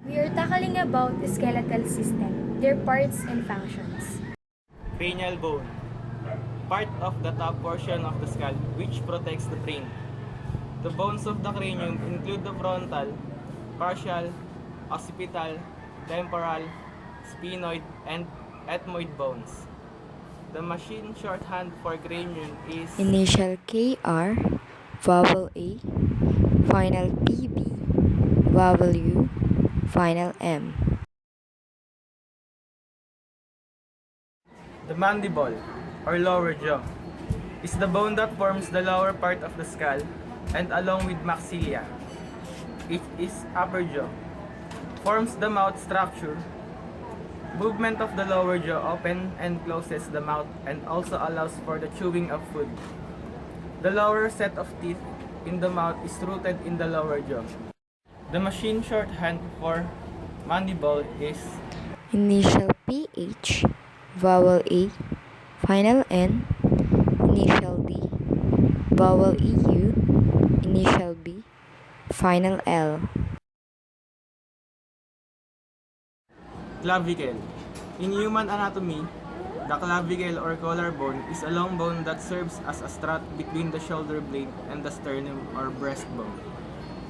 We are tackling about the skeletal system, their parts and functions. Cranial bone, part of the top portion of the skull which protects the brain. The bones of the cranium include the frontal, partial, occipital, temporal, sphenoid, and ethmoid bones. The machine shorthand for cranium is Initial KR, vowel A, final PB, vowel U, final M. the mandible, or lower jaw. Is the bone that forms the lower part of the skull and along with maxilla. It is upper jaw. Forms the mouth structure. Movement of the lower jaw open and closes the mouth and also allows for the chewing of food. The lower set of teeth in the mouth is rooted in the lower jaw. The machine shorthand for mandible is Initial PH, vowel A, final N, initial D, vowel EU, initial B, final L. clavicle. In human anatomy, the clavicle or collarbone is a long bone that serves as a strut between the shoulder blade and the sternum or breastbone.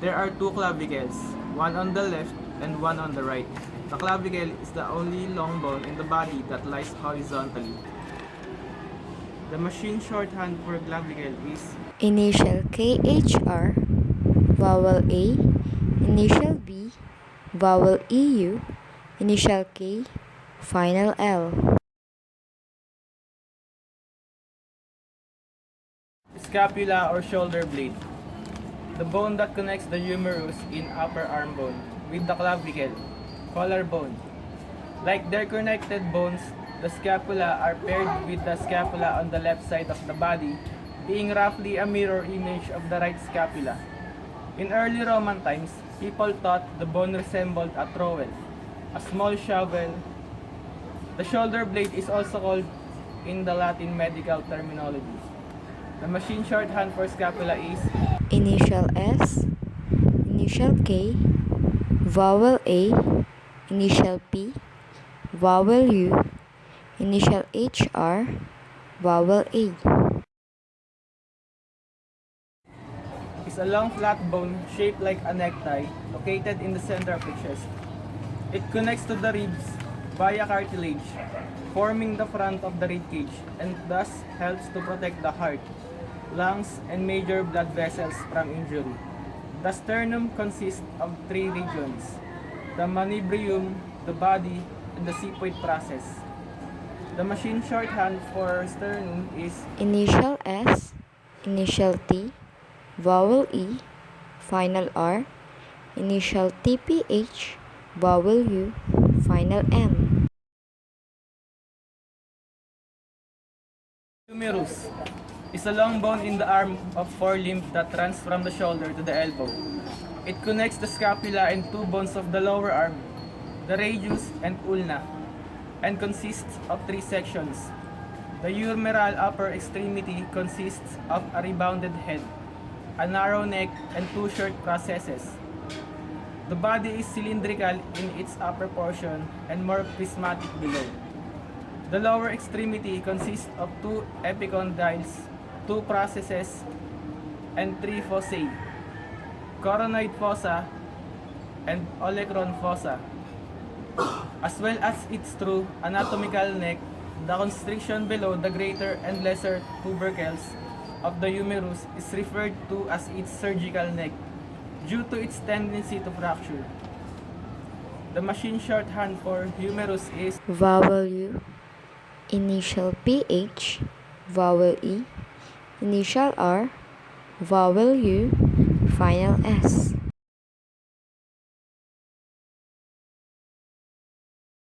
There are two clavicles, one on the left and one on the right. The clavicle is the only long bone in the body that lies horizontally. The machine shorthand for clavicle is Initial KHR, vowel A, initial B, vowel EU, initial K, final L. scapula or shoulder blade. The bone that connects the humerus in upper arm bone with the clavicle, collarbone. Like their connected bones, the scapula are paired with the scapula on the left side of the body, being roughly a mirror image of the right scapula. In early Roman times, people thought the bone resembled a trowel, a small shovel. The shoulder blade is also called in the Latin medical terminology. The machine shorthand for scapula is Initial S, initial K, vowel A, initial P, vowel U, initial HR, vowel A. is a long flat bone shaped like a necktie located in the center of the chest. It connects to the ribs via cartilage, forming the front of the ribcage and thus helps to protect the heart, lungs, and major blood vessels from injury. The sternum consists of three regions: the manubrium, the body, and the sepoid process. The machine shorthand for sternum is Initial S, initial T, vowel E, final R, initial TPH, vowel U, final M. humerus. Is a long bone in the arm of forelimb that runs from the shoulder to the elbow. It connects the scapula and two bones of the lower arm, the radius and ulna, and consists of three sections. The humeral upper extremity consists of a rebounded head, a narrow neck, and two short processes. The body is cylindrical in its upper portion and more prismatic below. The lower extremity consists of two epicondyles, two processes, and three fossae: coronoid fossa and olecron fossa, as well as its true anatomical neck. The constriction below the greater and lesser tubercles of the humerus is referred to as its surgical neck due to its tendency to fracture. The machine shorthand for humerus is Vowel U, initial PH, vowel E, initial R, vowel U, final S.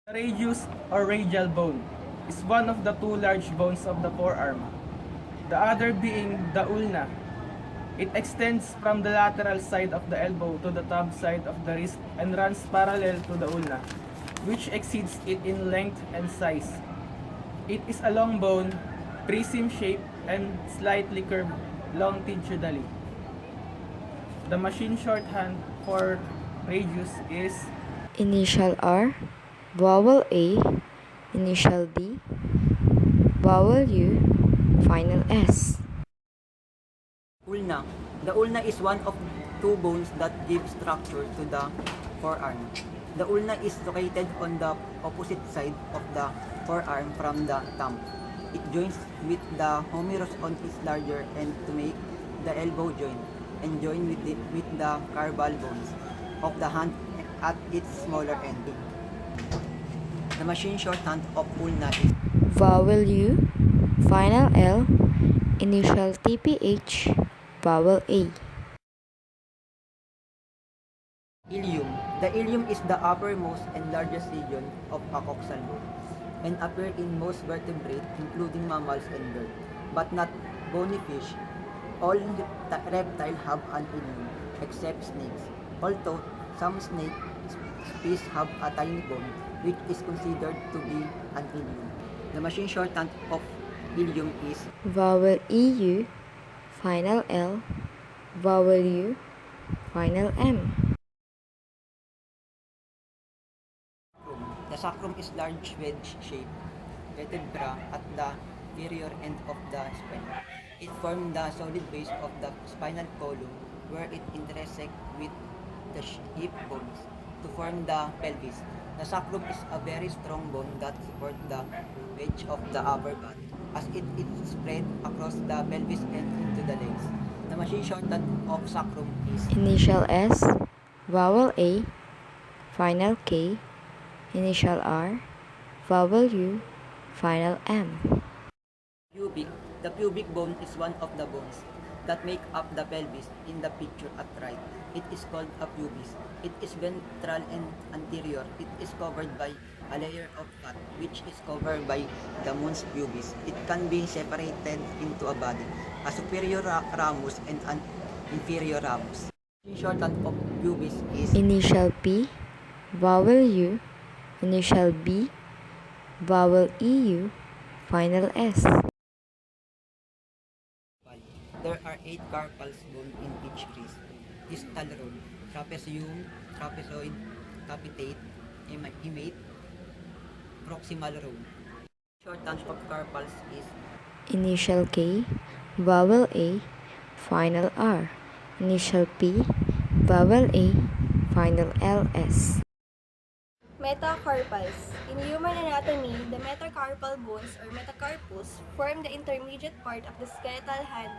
the radius or radial bone. Is one of the two large bones of the forearm, the other being the ulna. It extends from the lateral side of the elbow to the thumb side of the wrist and runs parallel to the ulna, which exceeds it in length and size. It is a long bone, prism-shaped and slightly curved longitudinally. The machine shorthand for radius is initial R, vowel A, initial D, vowel U, final S. Ulna. The ulna is one of two bones that give structure to the forearm. The ulna is located on the opposite side of the forearm from the thumb. It joins with the humerus on its larger end to make the elbow joint, and join with the carpal bones of the hand at its smaller end. The machine shorthand of ulna is Vowel U, final L, initial TPH, vowel A. ilium. The ilium is the uppermost and largest region of a coxal bone and appear in most vertebrates including mammals and birds, but not bony fish. All reptiles have an ilium except snakes, although some snake species have a tiny bone which is considered to be an ilium. The machine shorthand of ilium is Vowel EU, final L, vowel U, final M. The sacrum is large wedge-shaped vertebra at the inferior end of the spine. It forms the solid base of the spinal column where it intersects with the hip bones to form the pelvis. The sacrum is a very strong bone that supports the wedge of the upper body as it is spread across the pelvis and into the legs. The machine shorthand of sacrum is Initial S, vowel A, final K, initial R, vowel U, final M. pubic. The pubic bone is one of the bones that make up the pelvis in the picture at right. It is called a pubis. It is ventral and anterior. It is covered by a layer of fat which is covered by the mons pubis. It can be separated into a body, a superior ramus and an inferior ramus. In shorthand of pubis is Initial P, vowel U, initial B, vowel EU, final S. there are 8 carpal bones in each wrist. Distal row, trapezium, trapezoid, capitate, imate, proximal row. Shorthand of carpals is Initial K, vowel A, final R, initial P, vowel A, final LS. Metacarpals. In human anatomy, the metacarpal bones or metacarpus form the intermediate part of the skeletal hand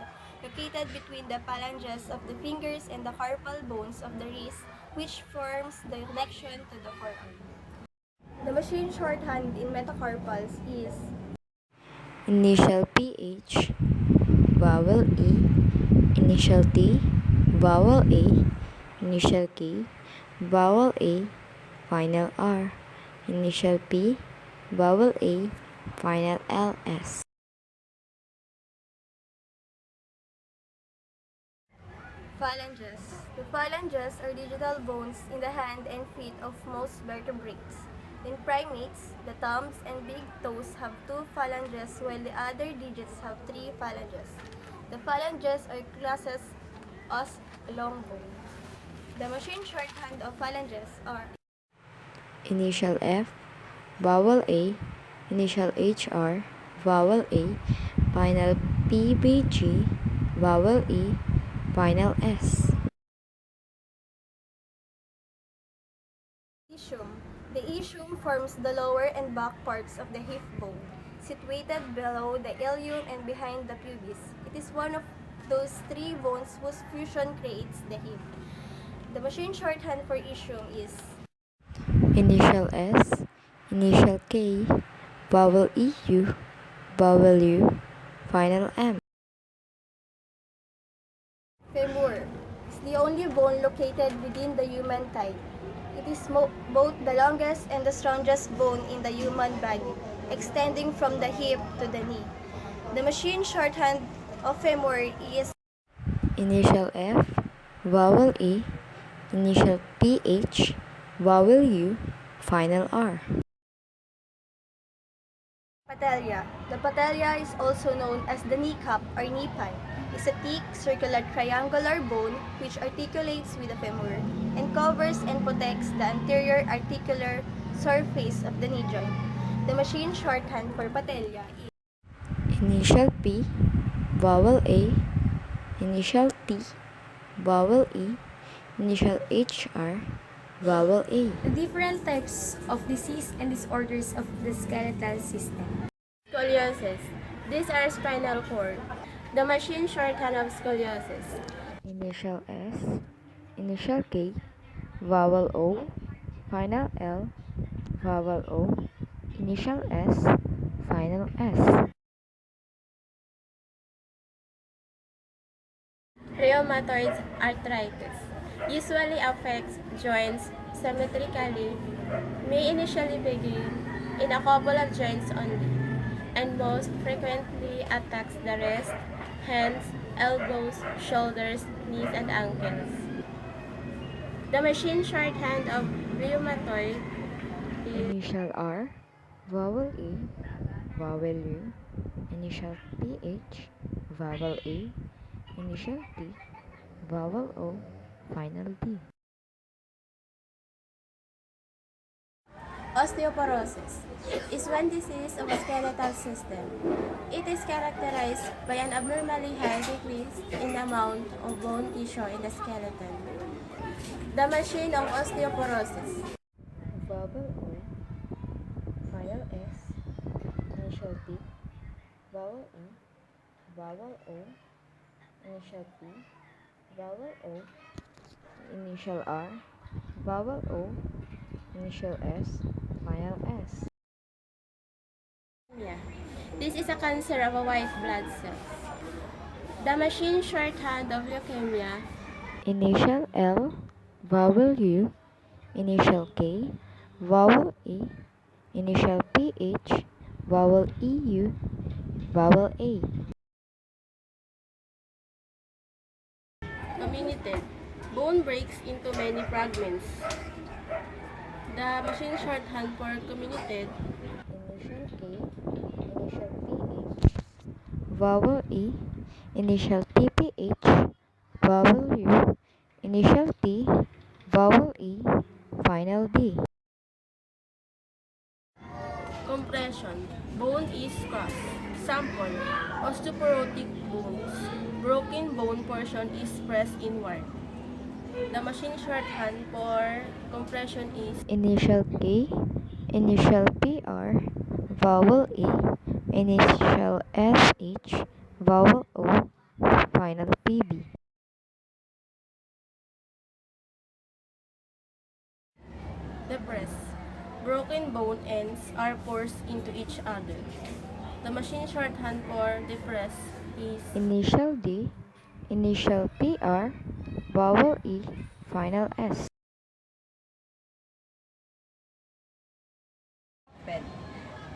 located between the phalanges of the fingers and the carpal bones of the wrist, which forms the connection to the forearm. The machine shorthand in metacarpals is Initial PH, vowel E, initial T, vowel A, initial K, vowel A, final R, initial P, vowel A, final LS. phalanges. The phalanges are digital bones in the hand and feet of most vertebrates. In primates, the thumbs and big toes have 2 phalanges while the other digits have 3 phalanges. The phalanges are classes as long bone. The machine shorthand of phalanges are Initial F, vowel A, initial HR, vowel A, final PBG, vowel E, final S. ischium. The ischium forms the lower and back parts of the hip bone, situated below the ilium and behind the pubis. It is one of those 3 bones whose fusion creates the hip. The machine shorthand for ischium is Initial S, initial K, vowel EU, vowel U, final M. femur. It's the only bone located within the human thigh. It is both the longest and the strongest bone in the human body, extending from the hip to the knee. The machine shorthand of femur is Initial F, vowel E, initial PH, vowel U, final R. patella. The patella is also known as the kneecap or knee pan. is a thick, circular, triangular bone which articulates with the femur and covers and protects the anterior articular surface of the knee joint. The machine shorthand for patella is Initial P, vowel A, initial T, vowel E, initial HR, vowel A. The different types of disease and disorders of the skeletal system. scoliosis. These are spinal cord. The machine shorthand of scoliosis. Initial S, initial K, vowel O, final L, vowel O, initial S, final S. Rheumatoid arthritis usually affects joints symmetrically, may initially begin in a couple of joints only, and most frequently attacks the wrist, hands, elbows, shoulders, knees, and ankles. The machine shorthand of rheumatoid is Initial R, vowel E, vowel U, initial PH, vowel A, initial T, vowel O, final D. osteoporosis. It is one disease of the skeletal system. It is characterized by an abnormally high decrease in the amount of bone tissue in the skeleton. The machine of osteoporosis. Vowel O, final S, initial T, vowel E, vowel O, initial P, vowel O, initial R, vowel O, initial S, final S. Yeah. This is a cancer of a white blood cells. The machine shorthand of leukemia. Initial L, vowel U, initial K, vowel E, initial PH, vowel EU, vowel A. Comminuted. Bone breaks into many fragments. The machine shorthand for comminuted. Initial K, initial PH, vowel E, initial TPH, vowel U, initial T, vowel E, final D. Compression. Bone is crossed. Example, osteoporotic bones. Broken bone portion is pressed inward. The machine shorthand for compression is Initial K, initial PR, vowel E, initial SH, vowel O, final PB. depress. Broken bone ends are forced into each other. The machine shorthand for depress is Initial D, initial PR, vowel E, final S. bed.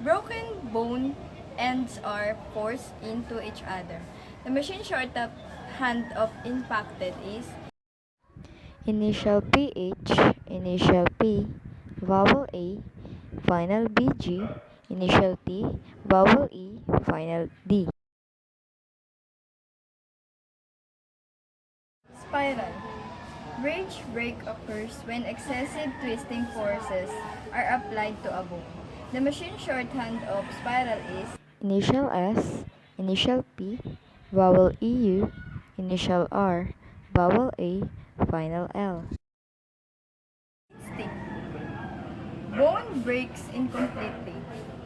Broken bone ends are forced into each other. The machine shorthand of impacted is Initial PH, initial P, vowel A, final BG, initial T, vowel E, final D. spiral. Bridge break occurs when excessive twisting forces are applied to a bone. The machine shorthand of spiral is Initial S, initial P, vowel EU, initial R, vowel A, final L. stick. Bone breaks incompletely,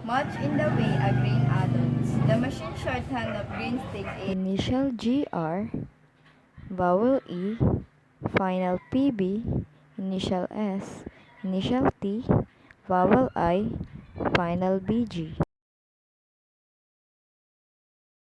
much in the way a grain adults. The machine shorthand of green stick is Initial GR, vowel E, final PB, initial S, initial T, vowel I, final BG.